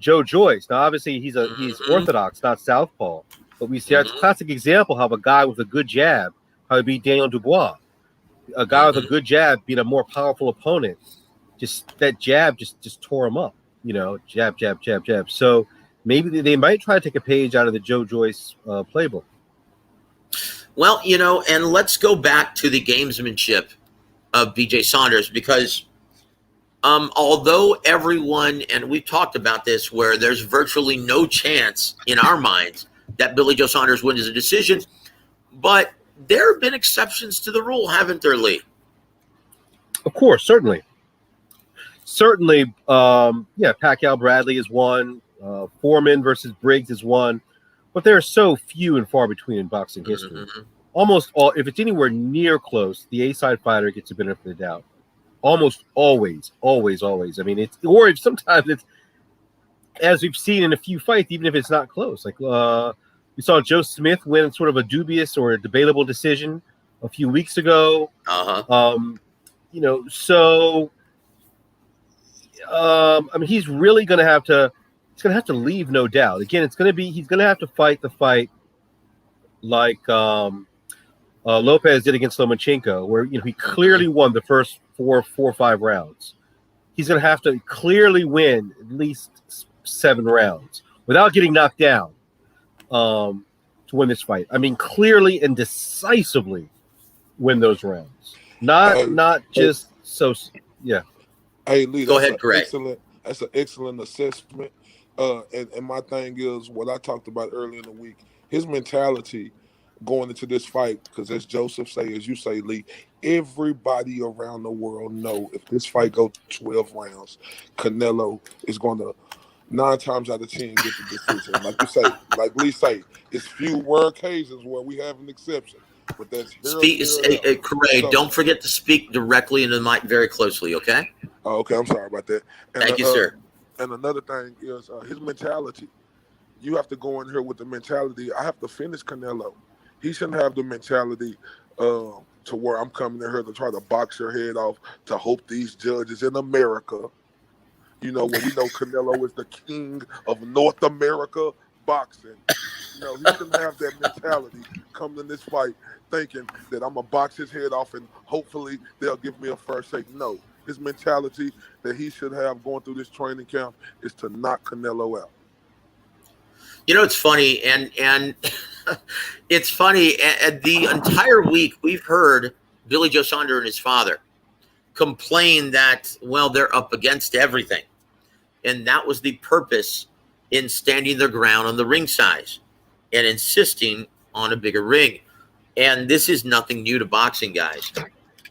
Joe Joyce. Now, obviously, he's orthodox, not southpaw. But we see that's a classic example how a guy with a good jab, how he beat Daniel Dubois. A guy with a good jab beat a more powerful opponent. Just that jab just tore him up. Jab, jab, jab, jab. So maybe they might try to take a page out of the Joe Joyce playbook. Well, and let's go back to the gamesmanship of BJ Saunders, because although everyone, and we've talked about this, where there's virtually no chance in our minds that Billy Joe Saunders wins a decision, but there have been exceptions to the rule, haven't there, Lee? Of course, certainly. Pacquiao Bradley is one. Foreman versus Briggs is one. But there are so few and far between in boxing history. Almost all, if it's anywhere near close, the A-side fighter gets a benefit of the doubt. Almost always. I mean, sometimes it's, as we've seen in a few fights, even if it's not close. Like we saw Joe Smith win sort of a dubious or a debatable decision a few weeks ago. I mean, he's really going to have to. He's going to have to leave, no doubt. Again, he's going to have to fight the fight like Lopez did against Lomachenko, where he clearly won the first four or 5 rounds. He's going to have to clearly win at least 7 rounds without getting knocked down to win this fight. I mean, clearly and decisively win those rounds. Not just so. Yeah. Hey, Lee, go ahead, Gray. That's an excellent assessment. And my thing is what I talked about earlier in the week. His mentality going into this fight, because as Joseph say, as you say, Lee, everybody around the world know if this fight goes 12 rounds, Canelo is going to 9 times out of 10 get the decision. Like you say, like Lee say, it's few rare occasions where we have an exception. But that's Karray, so, don't forget to speak directly into the mic very closely, okay? Okay, I'm sorry about that. And, Thank you, sir. And another thing is his mentality. You have to go in here with the mentality, I have to finish Canelo. He shouldn't have the mentality to where I'm coming in here to try to box your head off to hope these judges in America, when we know Canelo is the king of North America boxing. He shouldn't have that mentality coming in this fight thinking that I'm going to box his head off and hopefully they'll give me a first shake. No. His mentality that he should have going through this training camp is to knock Canelo out. It's funny, and it's funny. The entire week we've heard Billy Joe Saunders and his father complain that, well, they're up against everything. And that was the purpose in standing their ground on the ring size and insisting on a bigger ring. And this is nothing new to boxing, guys.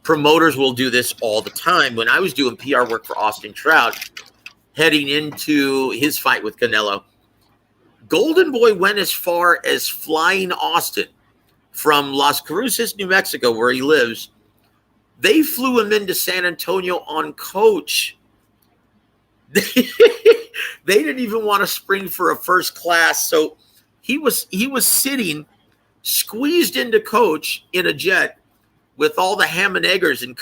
Promoters will do this all the time. When I was doing PR work for Austin Trout, heading into his fight with Canelo, Golden Boy went as far as flying Austin from Las Cruces, New Mexico, where he lives. They flew him into San Antonio on coach. They didn't even want to spring for a first class. So he was sitting squeezed into coach in a jet with all the ham and eggers and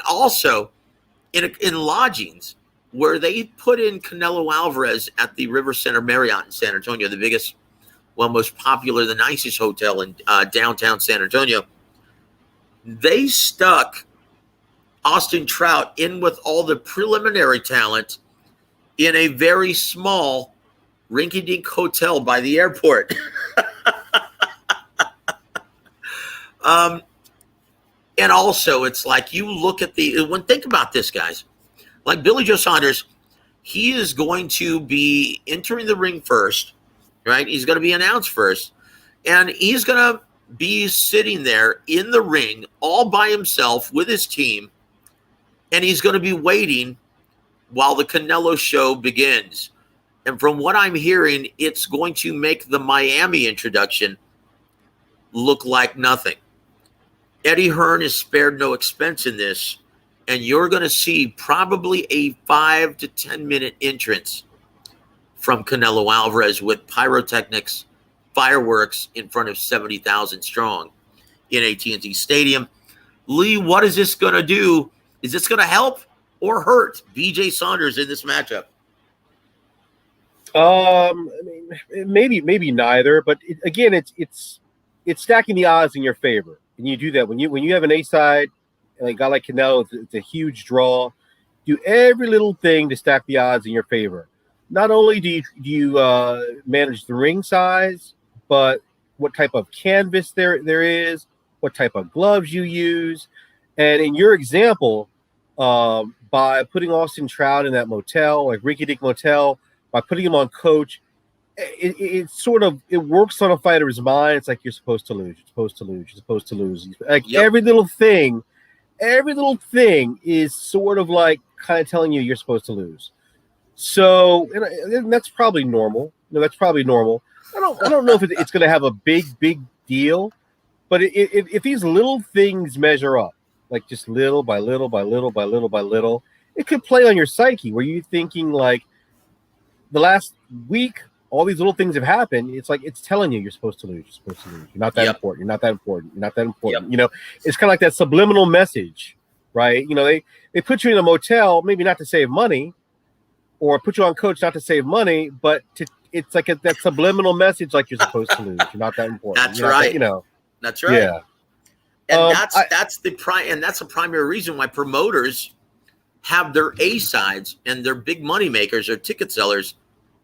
also in lodgings where they put in Canelo Alvarez at the River Center Marriott in San Antonio, the biggest, most popular, the nicest hotel in downtown San Antonio. they stuck Austin Trout in with all the preliminary talent in a very small rinky-dink hotel by the airport. And also, it's like you look at think about this, guys. Like Billy Joe Saunders, he is going to be entering the ring first, right? He's going to be announced first, and he's going to be sitting there in the ring all by himself with his team, and he's going to be waiting while the Canelo show begins. And from what I'm hearing, it's going to make the Miami introduction look like nothing. Eddie Hearn is spared no expense in this, and you're going to see probably a 5 to 10 minute entrance from Canelo Alvarez with pyrotechnics, fireworks in front of 70,000 strong in AT&T Stadium. Lee, what is this going to do? Is this going to help or hurt BJ Saunders in this matchup? I mean, maybe neither. But again, it's stacking the odds in your favor, and you do that when you have an A side, and a guy like Canelo, it's a huge draw. Do every little thing to stack the odds in your favor. Not only do you manage the ring size, but what type of canvas there is, what type of gloves you use, and in your example, by putting Austin Trout in that motel, like rinky-dink motel, by putting him on coach, it sort of works on a fighter's mind. It's like you're supposed to lose. You're supposed to lose. You're supposed to lose. Like every little thing is sort of like kind of telling you you're supposed to lose. So, and that's probably normal. That's probably normal. I don't know if it's going to have a big deal, but if these little things measure up, like just little by little by little by little by little, it could play on your psyche where you're thinking like the last week, all these little things have happened. It's like it's telling you you're supposed to lose. You're supposed to lose. You're not that important. You're not that important. You're not that important. Yep. It's kind of like that subliminal message, right? They put you in a motel, maybe not to save money, or put you on coach not to save money, but it's like that subliminal message, like you're supposed to lose. You're not that important. That's right. That's right. Yeah. And that's the primary reason why promoters have their A sides and their big money makers or ticket sellers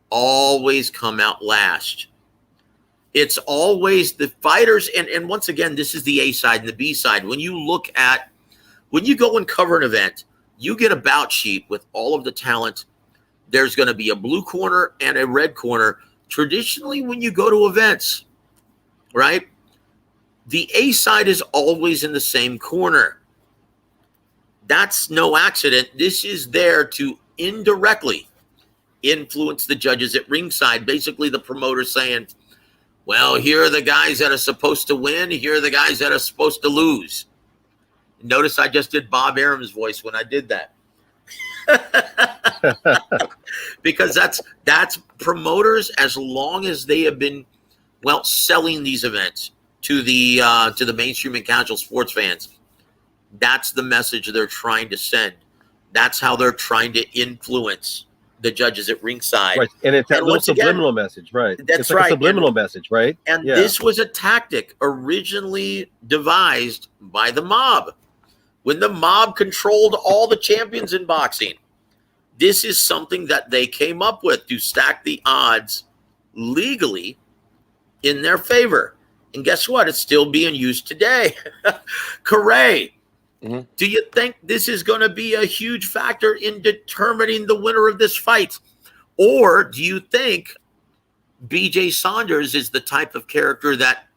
always come out last. It's always the fighters, and once again, this is the A side and the B side. When you go and cover an event, you get a bout sheet with all of the talent. There's going to be a blue corner and a red corner. Traditionally, when you go to events, right, the A side is always in the same corner. That's no accident. This is there to indirectly influence the judges at ringside. Basically, the promoter saying, well, here are the guys that are supposed to win. Here are the guys that are supposed to lose. Notice I just did Bob Arum's voice when I did that. Because that's promoters, as long as they have been, selling these events to the mainstream and casual sports fans. That's the message they're trying to send. That's how they're trying to influence the judges at ringside. Right. And it's that little subliminal message, right? That's like right. A subliminal message, right? And this was a tactic originally devised by the mob. When the mob controlled all the champions in boxing, this is something that they came up with to stack the odds legally in their favor. And guess what? It's still being used today. Karray, do you think this is going to be a huge factor in determining the winner of this fight? Or do you think BJ Saunders is the type of character that,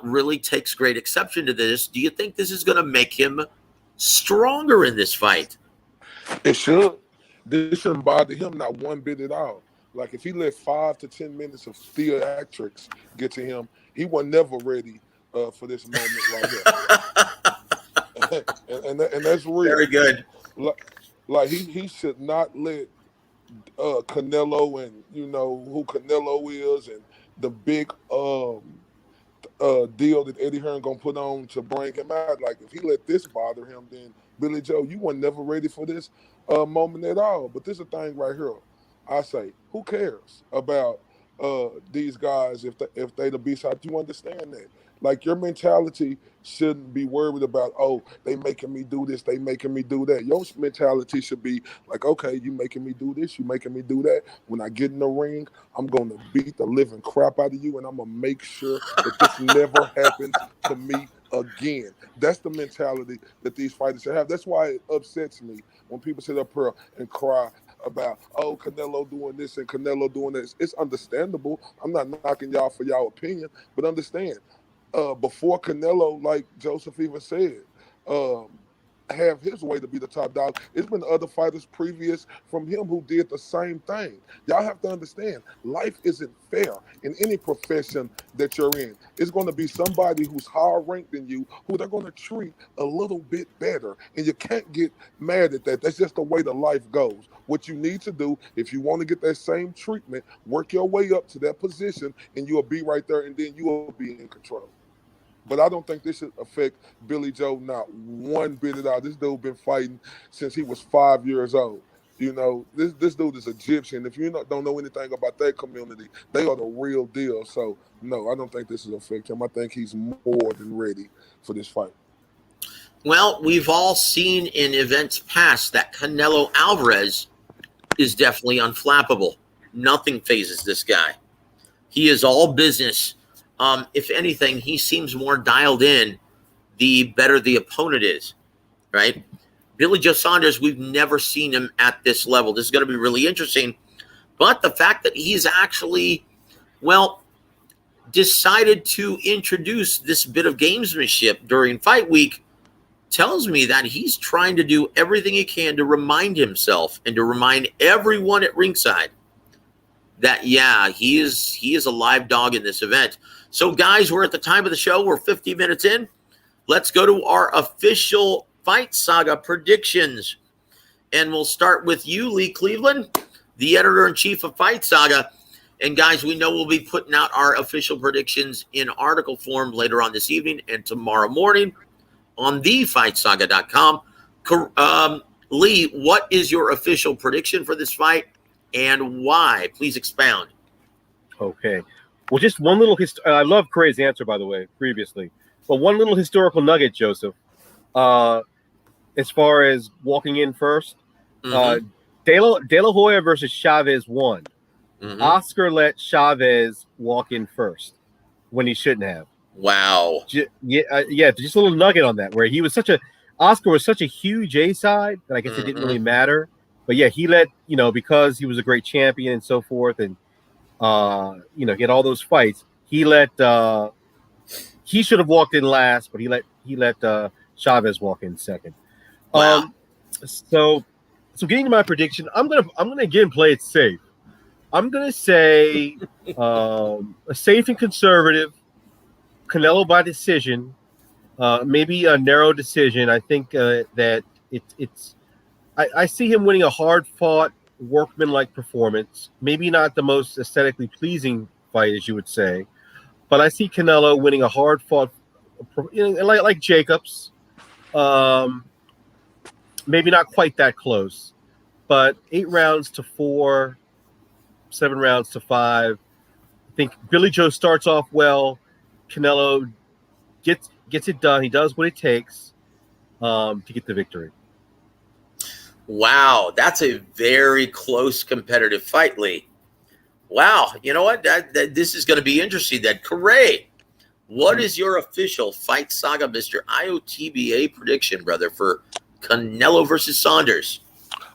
really takes great exception to this? Do you think this is going to make him stronger in this fight? It should. This shouldn't bother him not one bit at all. Like if he let 5 to 10 minutes of theatrics get to him, he was never ready for this moment right here. and that's real. Very good. Like he should not let Canelo and who Canelo is and the big deal that Eddie Hearn gonna put on to bring him out. Like if he let this bother him, then Billy Joe, you were never ready for this moment at all. But this is a thing right here. I say, who cares about these guys if they the B side? You understand that Like, your mentality shouldn't be worried about, oh, they making me do this, they making me do that. Your mentality should be like, okay, you making me do this, you making me do that. When I get in the ring, I'm going to beat the living crap out of you, and I'm going to make sure that this never happens to me again. That's the mentality that these fighters should have. That's why it upsets me when people sit up here and cry about, oh, Canelo doing this and Canelo doing this. It's understandable. I'm not knocking y'all for y'all opinion, but understand, before Canelo, like Joseph even said, um, have his way to be the top dog. It's been other fighters previous from him who did the same thing. Y'all have to understand, life isn't fair in any profession that you're in. It's going to be somebody who's higher ranked than you who they're going to treat a little bit better. And you can't get mad at that. That's just the way the life goes. What you need to do, if you want to get that same treatment, work your way up to that position and you'll be right there, and then you will be in control. But I don't think this should affect Billy Joe not one bit at all. This dude been fighting since he was 5 years old. You know, this dude is Egyptian. If you don't know anything about that community, they are the real deal. So, no, I don't think this will affect him. I think he's more than ready for this fight. Well, we've all seen in events past that Canelo Alvarez is definitely unflappable. Nothing phases this guy. He is all business. If anything, he seems more dialed in the better the opponent is, right? Billy Joe Saunders, we've never seen him at this level. This is going to be really interesting. But the fact that he's actually, well, decided to introduce this bit of gamesmanship during fight week tells me that he's trying to do everything he can to remind himself and to remind everyone at ringside that, yeah, he is a live dog in this event. So, guys, we're at the time of the show. We're 50 minutes in. Let's go to our official Fight Saga predictions. And we'll start with you, Lee Cleveland, the editor-in-chief of Fight Saga. And, guys, we know we'll be putting out our official predictions in article form later on this evening and tomorrow morning on thefightsaga.com. Lee, what is your official prediction for this fight and why? Please expound. Okay. Well, just one little I love Karray's answer, by the way, previously. But one little historical nugget, Joseph. As far as walking in first, De La Hoya versus Chavez won. Oscar let Chavez walk in first when he shouldn't have. Wow. Just a little nugget on that, where Oscar was such a huge A side that I guess it didn't really matter. But yeah, he let, because he was a great champion and so forth, and he had all those fights. He should have walked in last, but he let Chavez walk in second. Wow. So getting to my prediction, I'm gonna again play it safe. I'm gonna say a safe and conservative Canelo by decision, maybe a narrow decision. I think that I see him winning a hard-fought, workman-like performance. Maybe not the most aesthetically pleasing fight, as you would say, but I see Canelo winning a hard-fought, like Jacobs. Maybe not quite that close, but 8 rounds to 4, 7 rounds to 5. I think Billy Joe starts off well. Canelo gets it done. He does what it takes to get the victory. Wow, that's a very close competitive fight, Lee. Wow, you know what? This is going to be interesting. That Karray, what is your official Fight Saga Mr. IOTBA prediction, brother, for Canelo versus Saunders?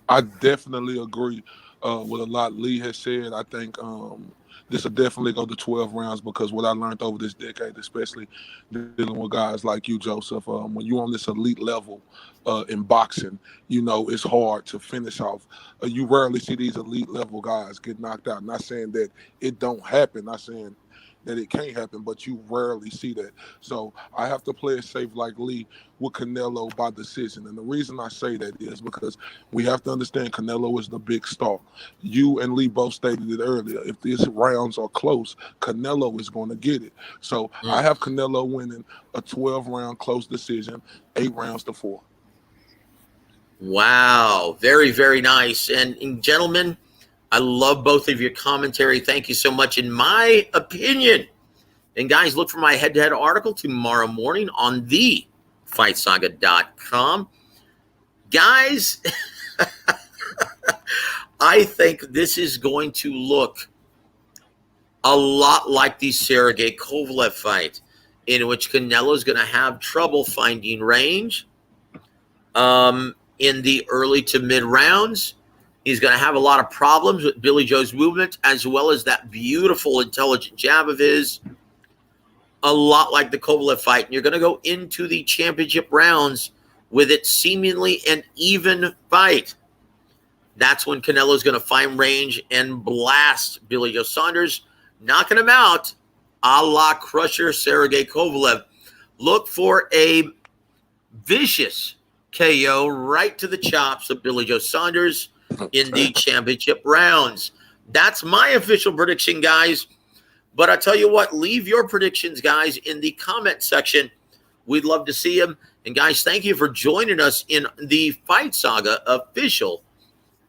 I definitely agree with a lot Lee has said. I think this will definitely go to 12 rounds because what I learned over this decade, especially dealing with guys like you, Joseph, when you're on this elite level in boxing, it's hard to finish off. You rarely see these elite level guys get knocked out. Not saying that it don't happen, not saying that it can't happen, but you rarely see that. So I have to play it safe like Lee with Canelo by decision. And the reason I say that is because we have to understand Canelo is the big star. You and Lee both stated it earlier. If these rounds are close, Canelo is going to get it. So I have Canelo winning a 12-round close decision, 8 rounds to 4. Wow. Very, very nice. And gentlemen, I love both of your commentary. Thank you so much. In my opinion, And guys, look for my head-to-head article tomorrow morning on the FightSaga.com. Guys, I think this is going to look a lot like the Sergey Kovalev fight, in which Canelo is going to have trouble finding range in the early to mid rounds. He's going to have a lot of problems with Billy Joe's movement, as well as that beautiful, intelligent jab of his. A lot like the Kovalev fight. And you're going to go into the championship rounds with it seemingly an even fight. That's when Canelo is going to find range and blast Billy Joe Saunders, knocking him out a la Crusher Sergey Kovalev. Look for a vicious KO right to the chops of Billy Joe Saunders in the championship rounds. That's my official prediction, guys. But I tell you what, leave your predictions, guys, in the comment section. We'd love to see them. And guys, thank you for joining us in the Fight Saga official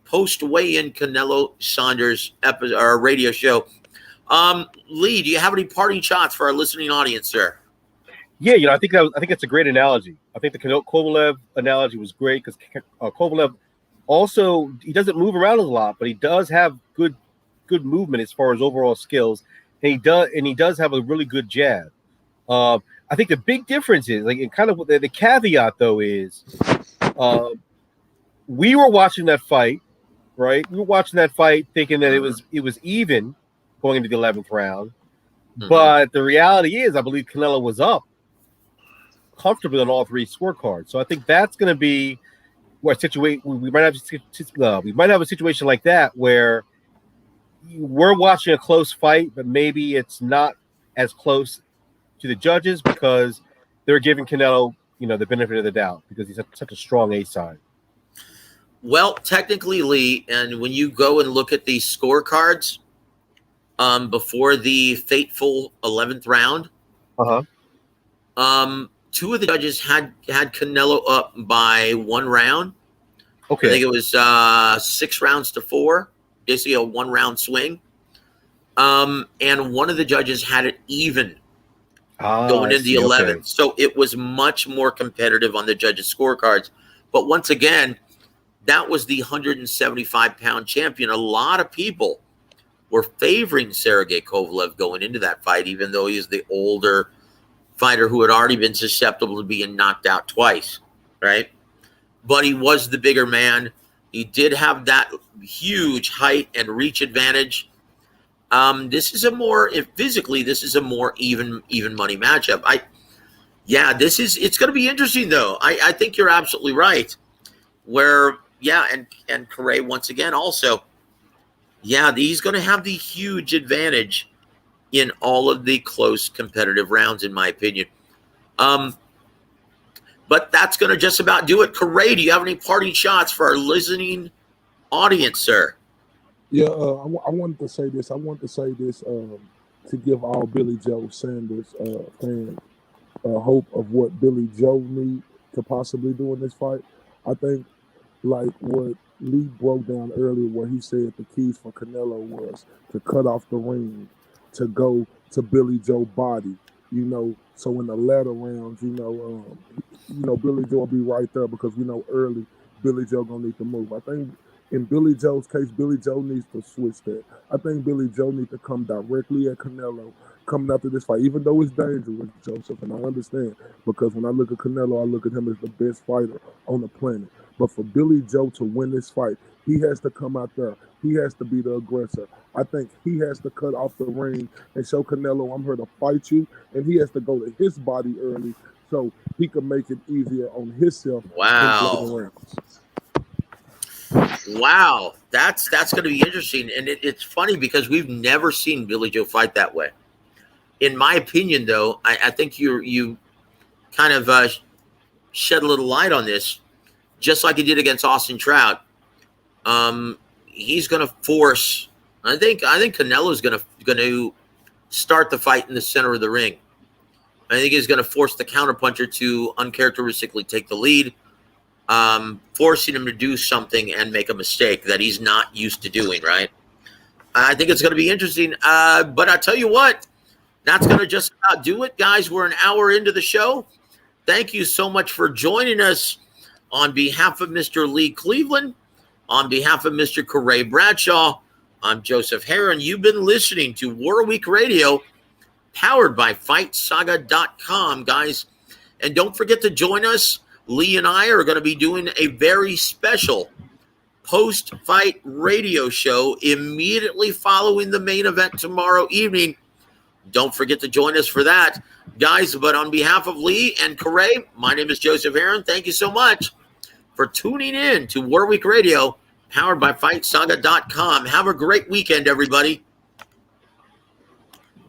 post-weigh-in Canelo Saunders radio show. Lee, do you have any parting shots for our listening audience, sir? Yeah, I think that's a great analogy. I think the Kovalev analogy was great because Kovalev also, he doesn't move around a lot, but he does have good movement as far as overall skills, and he does have a really good jab. I think the big difference is, like, and kind of the caveat though is, we were watching that fight, right? We were watching that fight thinking that it was even going into the 11th round, but the reality is, I believe Canelo was up comfortably on all three scorecards. So I think that's going to be where we might have a situation like that where we're watching a close fight, but maybe it's not as close to the judges because they're giving Canelo, the benefit of the doubt because he's such a strong A side. Well, technically, Lee, and when you go and look at the scorecards before the fateful 11th round, two of the judges had Canelo up by 1 round. Okay. I think it was 6 rounds to 4, basically a 1-round swing. And one of the judges had it even going into the 11th. Okay. So it was much more competitive on the judges' scorecards. But once again, that was the 175-pound champion. A lot of people were favoring Sergey Kovalev going into that fight, even though he's the older fighter who had already been susceptible to being knocked out twice, right? But he was the bigger man. He did have that huge height and reach advantage. This is a more even money matchup. It's going to be interesting though. I think you're absolutely right. And Karray once again also. Yeah, he's going to have the huge advantage in all of the close competitive rounds, in my opinion. But that's going to just about do it. Karray, do you have any parting shots for our listening audience, sir? Yeah, I wanted to say this. To give all Billy Joe Saunders fans hope of what Billy Joe needs to possibly do in this fight. I think, like what Lee broke down earlier, where he said the keys for Canelo was to cut off the ring, to go to Billy Joe body, so in the latter rounds, Billy Joe will be right there because we know early Billy Joe gonna need to move. I think in Billy Joe's case, Billy Joe needs to switch that. I think Billy Joe needs to come directly at Canelo coming after this fight, even though it's dangerous, Joseph, and I understand, because when I look at Canelo, I look at him as the best fighter on the planet. But for Billy Joe to win this fight, he has to come out there. He has to be the aggressor. I think he has to cut off the ring and show Canelo, I'm here to fight you, and he has to go to his body early so he can make it easier on himself. Wow. Wow, that's going to be interesting, and it's funny because we've never seen Billy Joe fight that way. In my opinion, though, I think you kind of shed a little light on this, just like he did against Austin Trout. He's going to force. I think Canelo's going to start the fight in the center of the ring. I think he's going to force the counterpuncher to uncharacteristically take the lead, forcing him to do something and make a mistake that he's not used to doing, right? I think it's going to be interesting. But I tell you what, That's going to just about do it, guys. We're an hour into the show. Thank you so much for joining us. On behalf of Mr. Lee Cleveland, on behalf of Mr. Karray Bradshaw, I'm Joseph Herron. You've been listening to War Week Radio, powered by FightSaga.com, guys. And don't forget to join us. Lee and I are going to be doing a very special post-fight radio show immediately following the main event tomorrow evening. Don't forget to join us for that, guys. But on behalf of Lee and Karray, my name is Joseph Herron. Thank you so much for tuning in to War Week Radio, powered by FightSaga.com. Have a great weekend, everybody.